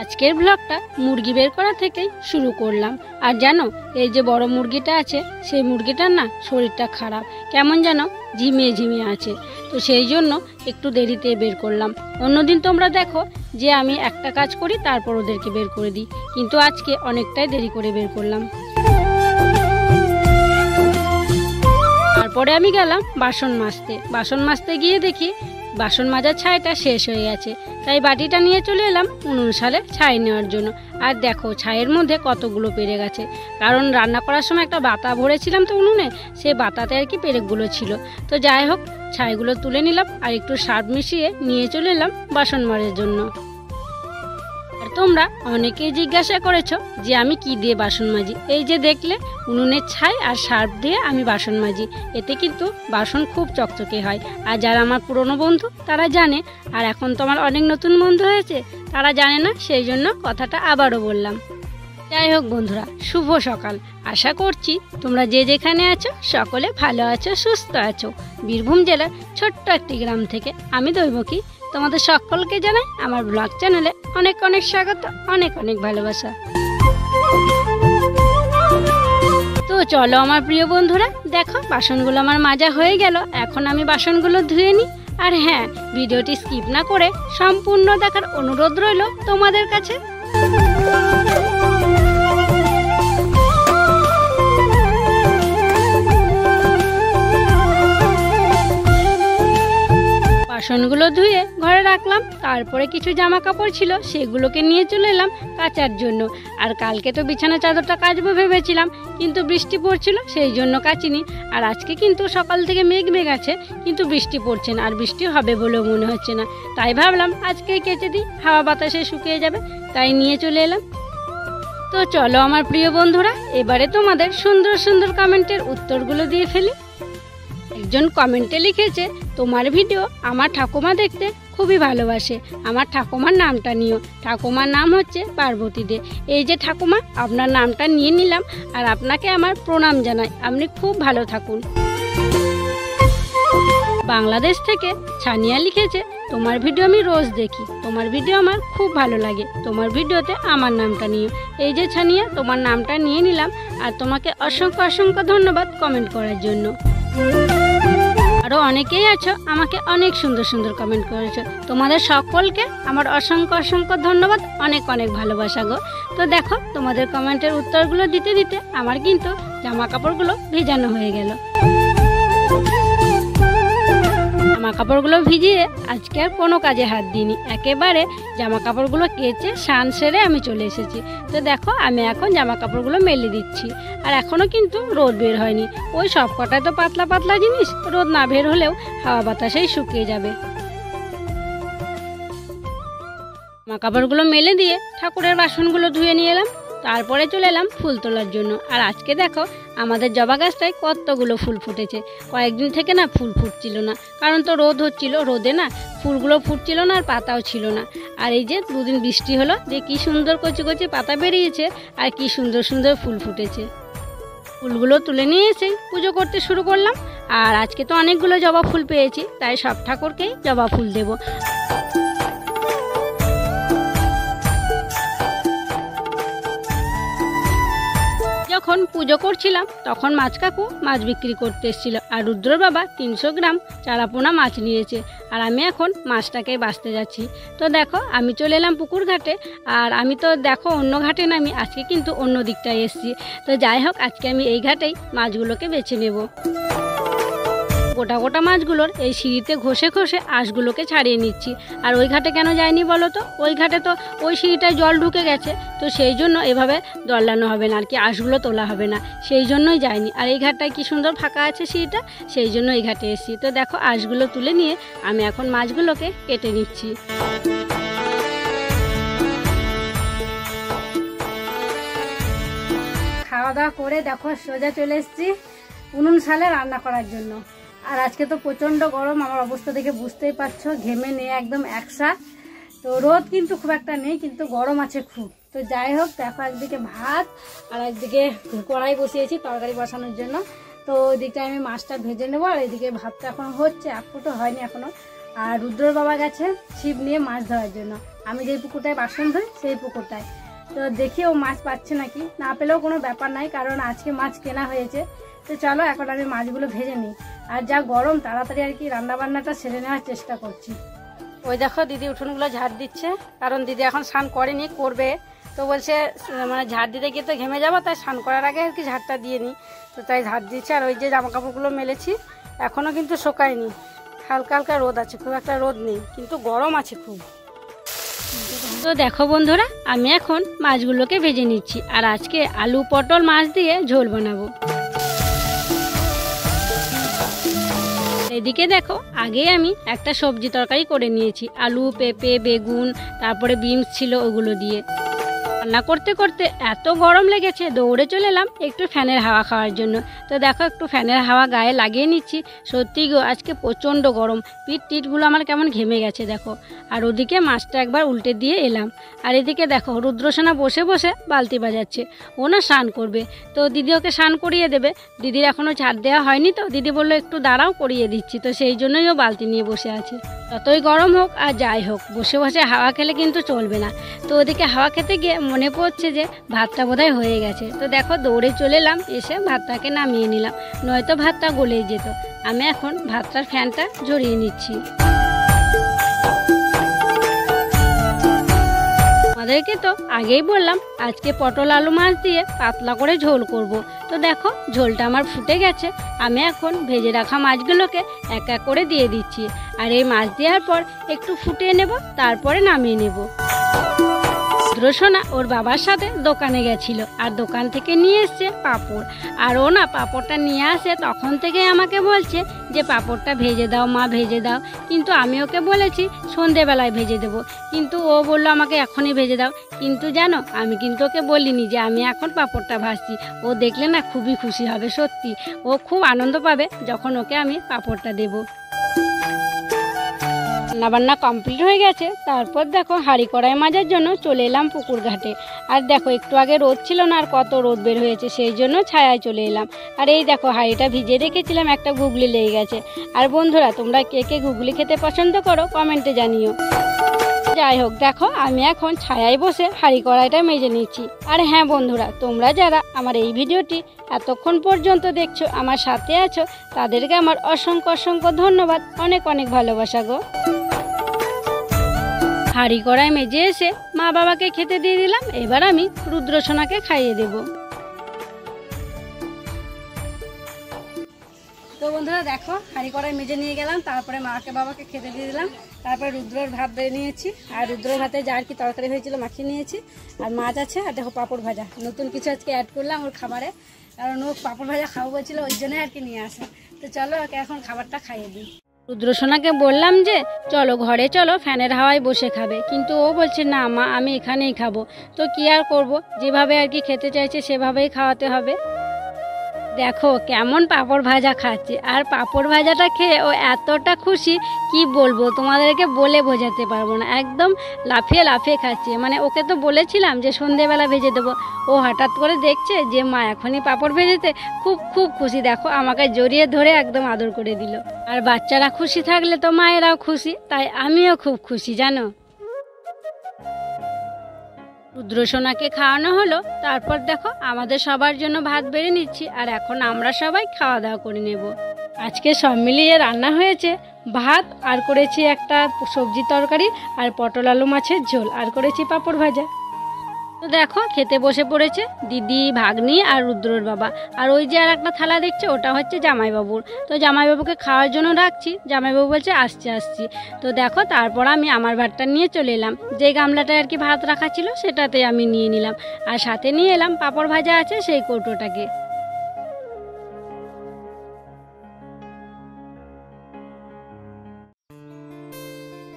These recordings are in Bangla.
আজকের ব্লগটা মুরগি বের করা থেকেই শুরু করলাম। আর জানো, এই যে বড় মুরগিটা আছে, সেই মুরগিটার না শরীরটা খারাপ, কেমন যেন ঝিমিয়ে ঝিমিয়ে আছে। তো সেই জন্য একটু দেরিতে বের করলাম। অন্যদিন তোমরা দেখো যে আমি একটা কাজ করি তারপর ওদেরকে বের করে দিই, কিন্তু আজকে অনেকটাই দেরি করে বের করলাম। তারপরে আমি গেলাম বাসন মাজতে গিয়ে দেখি বাসন মাজার ছাইটা শেষ হয়ে গেছে। তাই বাটিটা নিয়ে চলে এলাম উনুন সালে ছাই নেওয়ার জন্য। আর দেখো ছাইয়ের মধ্যে কতগুলো পেরে গেছে, কারণ রান্না করার সময় একটা বাতা ভরেছিলাম তো উনুনে, সেই বাতাতে আর কি পেরেকগুলো ছিল। তো যাই হোক, ছাইগুলো তুলে নিলাম আর একটু সার্ফ মিশিয়ে নিয়ে চলে এলাম বাসন মাজার জন্য। আর তোমরা অনেকেই জিজ্ঞাসা করেছো যে আমি কি দিয়ে বাসন মাজি। এই যে দেখলে উনুনের ছাই আর সার্ফ দিয়ে আমি বাসন মাজি, এতে কিন্তু বাসন খুব চকচকে হয়। আর যারা আমার পুরনো বন্ধু তারা জানে, আর এখন তো আমার অনেক নতুন বন্ধু হয়েছে, তারা জানে না, সেই জন্য কথাটা আবারও বললাম। যাই হোক বন্ধুরা, শুভ সকাল। আশা করছি তোমরা যে যেখানে আছো সকলে ভালো আছো, সুস্থ আছো। বীরভূম জেলার ছোট্ট একটি গ্রাম থেকে আমি দৈবকী তোমাদের সকলকে জানাই আমার ব্লগ চ্যানেলে অনেক অনেক স্বাগত, অনেক অনেক ভালোবাসা। তো চলো আমার প্রিয় বন্ধুরা, দেখো বাসনগুলো আমার মাজা হয়ে গেল। এখন আমি বাসনগুলো ধুয়ে নিই। আর হ্যাঁ, ভিডিওটি স্কিপ না করে সম্পূর্ণ দেখার অনুরোধ রইল তোমাদের কাছে। বাসনগুলো ধুয়ে ঘরে রাখলাম। তারপরে কিছু জামা কাপড় ছিল, সেগুলোকে নিয়ে চলে এলাম কাচার জন্য। আর কালকে তো বিছানা চাদরটা কাচবো ভেবেছিলাম, কিন্তু বৃষ্টি পড়ছিল, সেই জন্য কাচিনি। আর আজকে কিন্তু সকাল থেকে মেঘ আছে, কিন্তু বৃষ্টি পড়ছে না, আর বৃষ্টি হবে বলেও মনে হচ্ছে না। তাই ভাবলাম আজকে কেচে দিই, হাওয়া বাতাসে শুকিয়ে যাবে, তাই নিয়ে চলে এলাম। তো চলো আমার প্রিয় বন্ধুরা, এবারে তোমাদের সুন্দর সুন্দর কমেন্টের উত্তরগুলো দিয়ে ফেলি। একজন কমেন্টে লিখেছে, তোমার ভিডিও আমার ঠাকুমা দেখতে খুবই ভালোবাসে, আমার ঠাকুমার নামটা নিও। ঠাকুমার নাম হচ্ছে পার্বতী দে। এই যে ঠাকুমা, আপনার নামটা নিয়ে নিলাম, আর আপনাকে আমার প্রণাম জানাই। আপনি খুব ভালো থাকুন। বাংলাদেশ থেকে ছানিয়া লিখেছে, তোমার ভিডিও আমি রোজ দেখি, তোমার ভিডিও আমার খুব ভালো লাগে, তোমার ভিডিওতে আমার নামটা নিও। এই যে ছানিয়া, তোমার নামটা নিয়ে নিলাম, আর তোমাকে অসংখ্য অসংখ্য ধন্যবাদ কমেন্ট করার জন্য। আরও অনেকেই আছো আমাকে অনেক সুন্দর সুন্দর কমেন্ট করেছো, তোমাদের সকলকে আমার অসংখ্য অসংখ্য ধন্যবাদ, অনেক অনেক ভালোবাসা গো। তো দেখো, তোমাদের কমেন্টের উত্তরগুলো দিতে দিতে আমার কিন্তু জামা কাপড়গুলো ভেজানো হয়ে গেল। জামা কাপড়গুলো ভিজিয়ে আজকে আর কোনো কাজে হাত দিইনি, একেবারে জামা কাপড়গুলো কেচে স্নান সেরে আমি চলে এসেছি। তো দেখো, আমি এখন জামা কাপড়গুলো মেলে দিচ্ছি। আর এখনও কিন্তু রোদ বের হয়নি, ওই সব কটায় তো পাতলা পাতলা জিনিস, রোদ না বের হলেও হাওয়া বাতাসেই শুকিয়ে যাবে। জামা কাপড়গুলো মেলে দিয়ে ঠাকুরের বাসনগুলো ধুয়ে নিয়ে এলাম। তারপরে চলে এলাম ফুল তোলার জন্য। আর আজকে দেখো আমাদের জবা গাছটায় কতগুলো ফুল ফুটেছে। কয়েকদিন থেকে না ফুল ফুটছিল না, কারণ তো রোদ হচ্ছিল, রোদে না ফুলগুলো ফুটছিল না, আর পাতাও ছিল না। আর এই যে দুদিন বৃষ্টি হলো, যে কি সুন্দর কচি কচি পাতা বেরিয়েছে, আর কি সুন্দর সুন্দর ফুল ফুটেছে। ফুলগুলো তুলে নিয়ে এসে পুজো করতে শুরু করলাম। আর আজকে তো অনেকগুলো জবা ফুল পেয়েছি, তাই সব ঠাকুরকেই জবা ফুল দেবো। যখন পুজো করছিলাম তখন মাছ কাকু মাছ বিক্রি করতে এসেছিল, আর রুদ্রর বাবা 300 গ্রাম চারাপোনা মাছ নিয়েছে। আর আমি এখন মাছটাকে বাছতে যাচ্ছি। তো দেখো, আমি চলে এলাম পুকুর ঘাটে। আর আমি তো দেখো অন্য ঘাটে নামি, আজকে কিন্তু অন্য দিকটায় এসেছি। তো যাই হোক, আজকে আমি এই ঘাটেই মাছগুলোকে বেছে নেব। গোটা গোটা মাছগুলোর এই সিঁড়িতে ঘষে ঘষে আঁশগুলোকে ছাড়িয়ে নিচ্ছি। আর ওই ঘাটে কেন যায়নি বলো তো? ওই ঘাটে তো ওই সিঁড়িটায় জল ঢুকে গেছে, তো সেই জন্য এভাবে দলানো হবে না, আর কি আঁশগুলো তোলা হবে না, সেই জন্যই যায়নি। আর এই ঘাটটায় কি সুন্দর ফাঁকা আছে সিঁড়িটা, সেই জন্য এই ঘাটে এসেছি। তো দেখো, আঁশগুলো তুলে নিয়ে আমি এখন মাছগুলোকে কেটে নিচ্ছি। খাওয়া দাওয়া করে দেখো সোজা চলে এসেছি উনুন সালে রান্না করার জন্য। আর আজকে তো প্রচণ্ড গরম, আমার অবস্থা দেখে বুঝতেই পারছো, ঘেমে নিয়ে একদম একসা। তো রোদ কিন্তু খুব একটা নেই, কিন্তু গরম আছে খুব। তো যাই হোক, দেখো একদিকে ভাত আর একদিকে কড়াই বসিয়েছি তরকারি বসানোর জন্য। তো ওই দিকটা আমি মাছটা ভেজে নেবো, আর এদিকে ভাতটা এখন হচ্ছে, এক ফুটো হয়নি এখনো। আর রুদ্রর বাবা গেছে ছিপ নিয়ে মাছ ধরার জন্য। আমি যেই পুকুরটায় বাসন ধুই সেই পুকুরটায়। তো দেখি ও মাছ পাচ্ছে নাকি, না পেলেও কোনো ব্যাপার নাই, কারণ আজকে মাছ কেনা হয়েছে। তো চলো এখন আমি মাছগুলো ভেজে নিই, আর যা গরম তাড়াতাড়ি আর কি রান্নাবান্নাটা সেরে নেওয়ার চেষ্টা করছি। ওই দেখো দিদি উঠোনগুলো ঝাড় দিচ্ছে, কারণ দিদি এখন স্নান করেনি, করবে। তো বলছে মানে ঝাড় দিতে গিয়ে তো ঘেমে যাবো, তাই স্নান করার আগে আর কি ঝাড়টা দিয়ে নিই। তো তাই ঝাড় দিচ্ছে। আর ওই যে জামা কাপড়গুলো মেলেছি এখনও কিন্তু শোকায়নি, হালকা হালকা রোদ আছে, খুব একটা রোদ নেই, কিন্তু গরম আছে খুব। তো দেখো বন্ধুরা, আমি এখন মাছগুলোকে ভেজে নিচ্ছি, আর আজকে আলু পটল মাছ দিয়ে ঝোল বানাবো। এদিকে দেখো আগে আমি একটা সবজি তরকারি করে নিয়েছি, আলু পেঁপে বেগুন তারপরে বিনস ছিল, ওগুলো দিয়ে রান্না করতে করতে এত গরম লেগেছে, দৌড়ে চলে এলাম একটু ফ্যানের হাওয়া খাওয়ার জন্য। তো দেখো একটু ফ্যানের হাওয়া গায়ে লাগিয়ে নিচ্ছি। সত্যি গো আজকে প্রচণ্ড গরম, পিঠ টিটগুলো আমার কেমন ঘেমে গেছে দেখো। আর ওদিকে মাছটা একবার উল্টে দিয়ে এলাম। আর এদিকে দেখো রুদ্রসোনা বসে বসে বালতি বাজাচ্ছে, ও না স্নান করবে। তো দিদি ওকে স্নান করিয়ে দেবে, দিদির এখনও ঝাড় দেওয়া হয়নি, তো দিদি বললো একটু দাঁড়াও করিয়ে দিচ্ছি। তো সেই জন্যই ও বালতি নিয়ে বসে আছে। যতই গরম হোক আর যাই হোক, বসে বসে হাওয়া খেলে কিন্তু চলবে না। তো ওদিকে হাওয়া খেতে গিয়ে মনে পড়ছে যে ভাতটা বোধহয় হয়ে গেছে। তো দেখো দৌড়ে চলে এলাম, এসে ভাতটাকে নামিয়ে নিলাম, নয়তো ভাতটা গলে যেত। আমি এখন ভাতটার ফ্যানটা ঝরিয়ে নিচ্ছি। আমাদেরকে তো আগেই বললাম আজকে পটল আলু মাছ দিয়ে পাতলা করে ঝোল করব। তো দেখো ঝোলটা আমার ফুটে গেছে, আমি এখন ভেজে রাখা মাছগুলোকে এক এক করে দিয়ে দিচ্ছি। আর এই মাছ দেওয়ার পর একটু ফুটিয়ে নেব, তারপরে নামিয়ে নেব। রুদ্রসোনা ওর বাবার সাথে দোকানে গেছিল, আর দোকান থেকে নিয়ে এসছে পাঁপড়। আর ও না পাঁপড়টা নিয়ে আসে তখন থেকে আমাকে বলছে যে পাঁপড়টা ভেজে দাও মা, ভেজে দাও। কিন্তু আমি ওকে বলেছি সন্ধেবেলায় ভেজে দেবো, কিন্তু ও বললো আমাকে এখনই ভেজে দাও। কিন্তু জানো আমি কিন্তু ওকে বলিনি যে আমি এখন পাঁপড়টা ভাজছি। ও দেখলে না খুবই খুশি হবে, সত্যি ও খুব আনন্দ পাবে যখন ওকে আমি পাঁপড়টা দেবো। রান্নাবান্না কমপ্লিট হয়ে গেছে, তারপর দেখো হাঁড়ি কড়াই মাজার জন্য চলে এলাম পুকুর ঘাটে। আর দেখো একটু আগে রোদ ছিল না, আর কত রোদ বের হয়েছে, সেই জন্য ছায়ায় চলে এলাম। আর এই দেখো হাঁড়িটা ভিজিয়ে রেখেছিলাম, একটা গুগলি লেগে গেছে। আর বন্ধুরা তোমরা কে কে গুগলি খেতে পছন্দ করো কমেন্টে জানিও। যাই হোক দেখো আমি এখন ছায়ায় বসে হাঁড়ি কড়াইটা মেজে নিচ্ছি। আর হ্যাঁ বন্ধুরা, তোমরা যারা আমার এই ভিডিওটি এতক্ষণ পর্যন্ত দেখছো, আমার সাথে আছো, তাদেরকে আমার অসংখ্য অসংখ্য ধন্যবাদ, অনেক অনেক ভালোবাসা গো। হাঁড়ি কড়াই মেজে এসে মা বাবাকে খেতে দিয়ে দিলাম, এবার আমি রুদ্রসোনাকে খাইয়ে দেব। তো বন্ধুরা দেখো হাঁড়ি কড়াই মেজে নিয়ে গেলাম, তারপরে মাকে বাবাকে খেতে দিয়ে দিলাম। তারপরে রুদ্রর ভাত বেড়ে নিয়েছি, আর রুদ্রর ভাতে যা আর কি তরকারি হয়েছিল মাখিয়ে নিয়েছি, আর মাছ আছে, আর দেখো পাঁপড় ভাজা, নতুন কিছু আজকে অ্যাড করলাম ওর খাবারে, কারণ ও পাঁপড় ভাজা খাবো বলছিল, ওই জন্যই আর কি নিয়ে আসা। তো চলো ওকে এখন খাবারটা খাইয়ে দিই। রুদ্রসোনাকে বললাম যে চলো ঘরে চলো, ফ্যানের হাওয়ায় বসে খাবে, কিন্তু ও বলছে না মা আমি এখানেই খাবো। তো কি আর করব, যেভাবে আর কি খেতে চাইছে সেভাবেই খাওয়াতে হবে। দেখো কেমন পাঁপড় ভাজা খাচ্ছে, আর পাঁপড় ভাজাটা খেয়ে ও এতটা খুশি কি বলবো, তোমাদেরকে বলে বোঝাতে পারবো না। একদম লাফিয়ে লাফিয়ে খাচ্ছে, মানে ওকে তো বলেছিলাম যে সন্ধেবেলা ভেজে দেবো, ও হঠাৎ করে দেখছে যে মা এখনই পাঁপড় ভেজেতে, খুব খুব খুশি। দেখো আমাকে জড়িয়ে ধরে একদম আদর করে দিল। আর বাচ্চারা খুশি থাকলে তো মায়েরাও খুশি, তাই আমিও খুব খুশি জানো। রুদ্রসোনাকে খাওয়ানো হলো, তারপর দেখো আমাদের সবার জন্য ভাত বেড়ে নিচ্ছি, আর এখন আমরা সবাই খাওয়া দাওয়া করে নেব। আজকে সব মিলিয়ে রান্না হয়েছে ভাত, আর করেছি একটা সবজি তরকারি, আর পটল আলু মাছের ঝোল, আর করেছি পাঁপড় ভাজা। তো দেখো খেতে বসে পড়েছে দিদি, ভাগ্নি আর রুদ্রর বাবা। আর ওই যে আর একটা থালা দেখছে ওটা হচ্ছে জামাইবাবুর। তো জামাইবাবুকে খাওয়ার জন্য রাখছি, জামাইবাবু বলছে আসছি আসছি। তো দেখো তারপর আমি আমার ভাতটা নিয়ে চলে এলাম, যে গামলাটায় আর কি ভাত রাখা ছিল সেটাতে আমি নিয়ে নিলাম, আর সাথে নিয়ে এলাম পাঁপড় ভাজা আছে সেই কৌটোটাকে।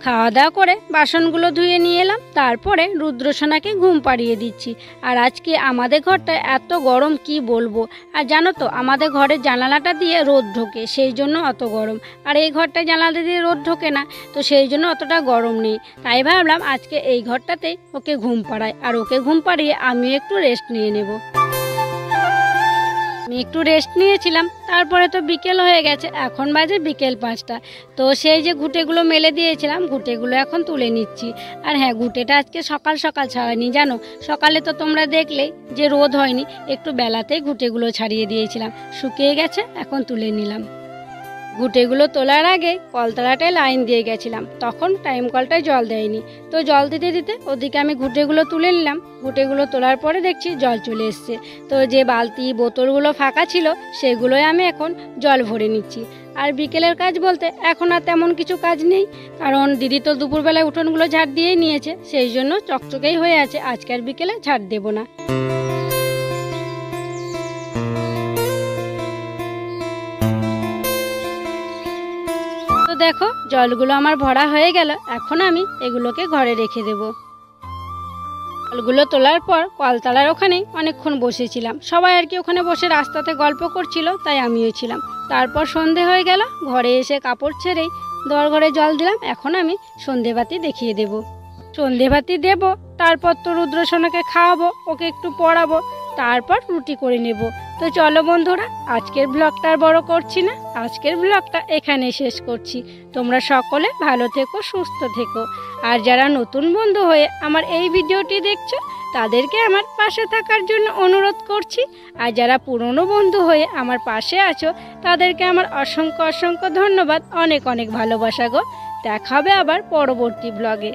খাওয়া দাওয়া করে বাসনগুলো ধুয়ে নিয়ে এলাম, তারপরে রুদ্রসোনাকে ঘুম পাড়িয়ে দিচ্ছি। আর আজকে আমাদের ঘরটা এত গরম কি বলবো। আর জানো তো আমাদের ঘরের জানালাটা দিয়ে রোদ ঢোকে, সেই জন্য অত গরম। আর এই ঘরটা জানালা দিয়ে রোদ ঢোকে না, তো সেই জন্য অতটা গরম নেই। তাই ভাবলাম আজকে এই ঘরটাতেই ওকে ঘুম পাড়াই, আর ওকে ঘুম পাড়িয়ে আমিও একটু রেস্ট নিয়ে নেব। আমি একটু রেস্ট নিয়েছিলাম, তারপরে তো বিকেল হয়ে গেছে, এখন বাজে বিকেল 5টা। তো সেই যে ঘুঁটেগুলো মেলে দিয়েছিলাম, ঘুঁটেগুলো এখন তুলে নিচ্ছি। আর হ্যাঁ, ঘুঁটেটা আজকে সকাল সকাল ছাড়াইনি জানো, সকালে তো তোমরা দেখলেই যে রোদ হয়নি, একটু বেলাতেই ঘুঁটেগুলো ছাড়িয়ে দিয়েছিলাম, শুকিয়ে গেছে, এখন তুলে নিলাম। ঘুঁটেগুলো তোলার আগে কলতলাটায় লাইন দিয়ে গেছিলাম, তখন টাইম কলটায় জল দেয়নি, তো জল দিতে দিতে ওদিকে আমি ঘুঁটেগুলো তুলে নিলাম। ঘুঁটেগুলো তোলার পরে দেখছি জল চলে এসছে, তো যে বালতি বোতলগুলো ফাঁকা ছিল সেগুলোই আমি এখন জল ভরে নিচ্ছি। আর বিকেলের কাজ বলতে এখন আর তেমন কিছু কাজ নেই, কারণ দিদি তো দুপুরবেলায় উঠোনগুলো ঝাড় দিয়েই নিয়েছে, সেই জন্য চকচকেই হয়ে আছে, আজকে আর বিকেলে ঝাড় দেবো না। তো দেখো জলগুলো আমার ভরা হয়ে গেল, এখন আমি এগুলোকে ঘরে রেখে দেব। জলগুলো তোলার পর কলতলার ওখানেই অনেকক্ষণ বসেছিলাম, সবাই আর কি ওখানে বসে রাস্তাতে গল্প করছিল, তাই আমিও ছিলাম। তারপর সন্ধে হয়ে গেল, ঘরে এসে কাপড় ছেড়েই ঘরে জল দিলাম। এখন আমি সন্ধেবাতি দেখিয়ে দেব। সন্ধেবাতি দেব, তারপর তো রুদ্রসোনাকে খাওয়াবো, ওকে একটু পড়াবো, তারপর রুটি করে নেব। তো চলো বন্ধুরা, আজকের ব্লগটা আর বড় করছি না, আজকের ব্লগটা এখানেই শেষ করছি। তোমরা সকলে ভালো থেকো, সুস্থ থেকো। আর যারা নতুন বন্ধু হয়ে আমার এই ভিডিওটি দেখছো, তাদেরকে আমার পাশে থাকার জন্য অনুরোধ করছি। আর যারা পুরনো বন্ধু হয়ে আমার পাশে আছো, তাদেরকে আমার অসংখ্য অসংখ্য ধন্যবাদ, অনেক অনেক ভালোবাসা গো। দেখা হবে আবার পরবর্তী ব্লগে।